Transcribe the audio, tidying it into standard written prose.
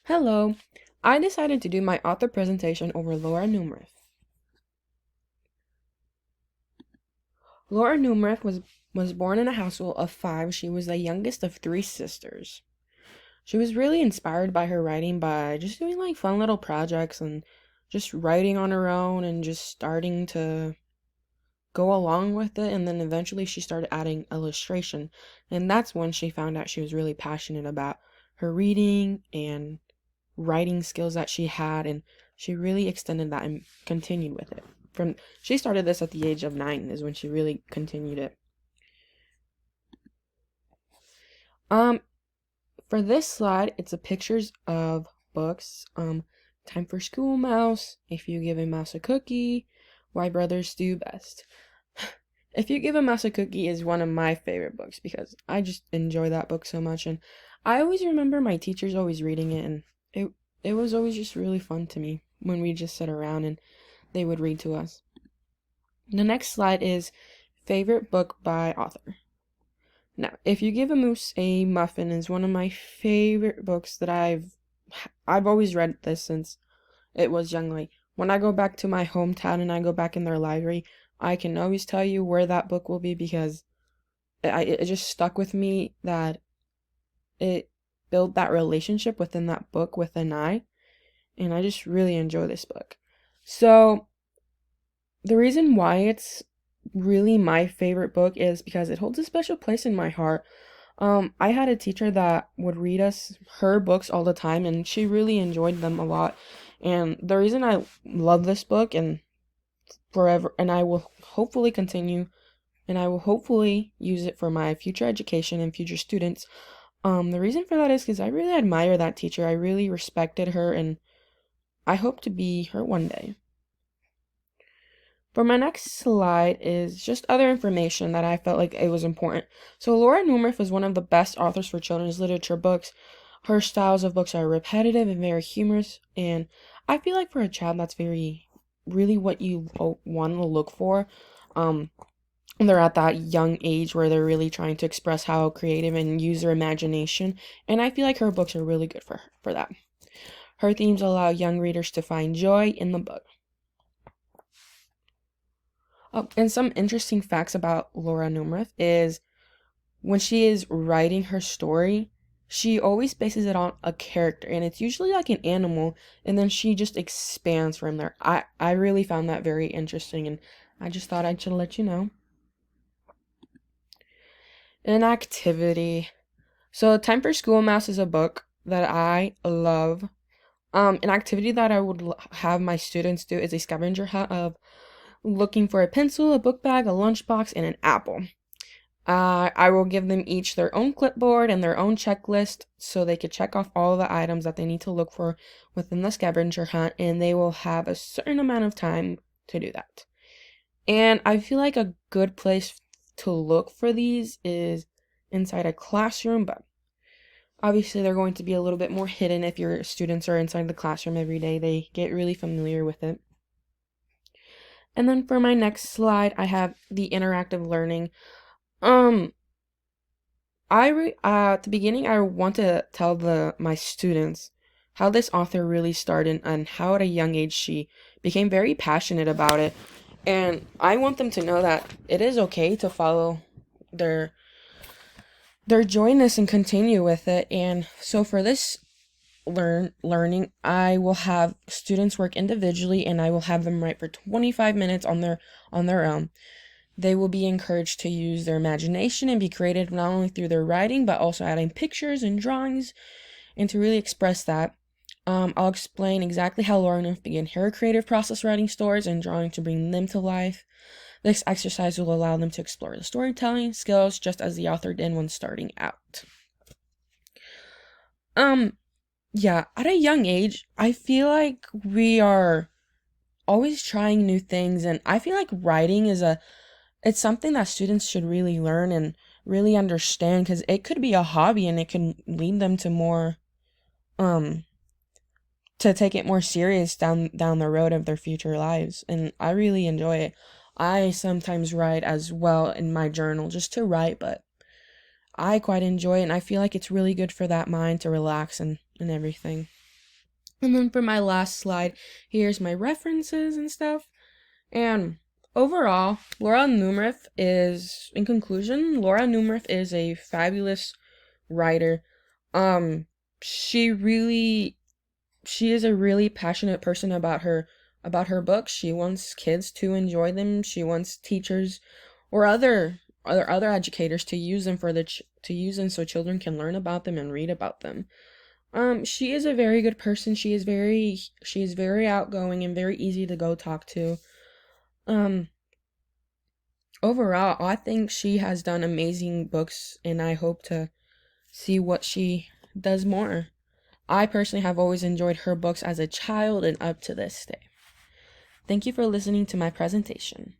Hello, I decided to do my author presentation over Laura Numrith. Laura Numrith was born in a household of five. She was the youngest of three sisters. She was really inspired by her writing by just doing like fun little projects and just writing on her own and just starting to go along with it. And then eventually she started adding illustration. And that's when she found out she was really passionate about her reading and writing skills that she had, and she really extended that and continued with it. She started this at the age of 9 is when she really continued it. For this slide, it's a pictures of books. Time for School Mouse, If You Give a Mouse a Cookie, Why Brothers Do Best. If You Give a Mouse a Cookie is one of my favorite books because I just enjoy that book so much, and I always remember my teachers always reading it, and it was always just really fun to me when we just sit around and they would read to us. The next slide is favorite book by author. Now, If You Give a Moose a Muffin is one of my favorite books that I've always read this since it was young. Like when I go back to my hometown and I go back in their library, I can always tell you where that book will be because it just stuck with me that it built that relationship within that book within and I just really enjoy this book. So the reason why it's really my favorite book is because it holds a special place in my heart. I had a teacher that would read us her books all the time, and she really enjoyed them a lot. And the reason I love this book and forever, and I will hopefully continue, and I will hopefully use it for my future education and future students. The reason for that is because I really admire that teacher. I really respected her, and I hope to be her one day. For my next slide is just other information that I felt like it was important. So Laura Numrith is one of the best authors for children's literature books. Her styles of books are repetitive and very humorous, and I feel like for a child that's really what you want to look for. They're at that young age where they're really trying to express how creative and use their imagination, and I feel like her books are really good for that. Her themes allow young readers to find joy in the book. Oh, and some interesting facts about Laura Numrith is when she is writing her story, she always bases it on a character, and it's usually like an animal, and then she just expands from there. I really found that very interesting, and I just thought I should let you know. An activity. So Time for School Mouse is a book that I love. An activity that I would have my students do is a scavenger hunt of looking for a pencil, a book bag, a lunchbox, and an apple. I will give them each their own clipboard and their own checklist so they could check off all the items that they need to look for within the scavenger hunt, and they will have a certain amount of time to do that. And I feel like a good place to look for these is inside a classroom, but obviously they're going to be a little bit more hidden if your students are inside the classroom every day. They get really familiar with it. And then for my next slide, I have the interactive learning. At the beginning, I want to tell my students how this author really started and how at a young age she became very passionate about it. And I want them to know that it is okay to follow their joy in this and continue with it. And so for this learning, I will have students work individually, and I will have them write for 25 minutes on their own. They will be encouraged to use their imagination and be creative not only through their writing but also adding pictures and drawings, and to really express that. I'll explain exactly how Laura began her creative process writing stories and drawing to bring them to life. This exercise will allow them to explore the storytelling skills just as the author did when starting out. Yeah, at a young age, I feel like we are always trying new things, and I feel like writing it's something that students should really learn and really understand, because it could be a hobby and it can lead them to more, to take it more serious down the road of their future lives, and I really enjoy it. I sometimes write as well in my journal just to write, but I quite enjoy it, and I feel like it's really good for that mind to relax and everything. And then for my last slide, here's my references and stuff. And overall, in conclusion, Laura Numrith is a fabulous writer. She is a really passionate person about her books. She wants kids to enjoy them. She wants teachers or other educators to use them to use them so children can learn about them and read about them. She is a very good person. She is very outgoing and very easy to go talk to. Overall, I think she has done amazing books, and I hope to see what she does more. I personally have always enjoyed her books as a child and up to this day. Thank you for listening to my presentation.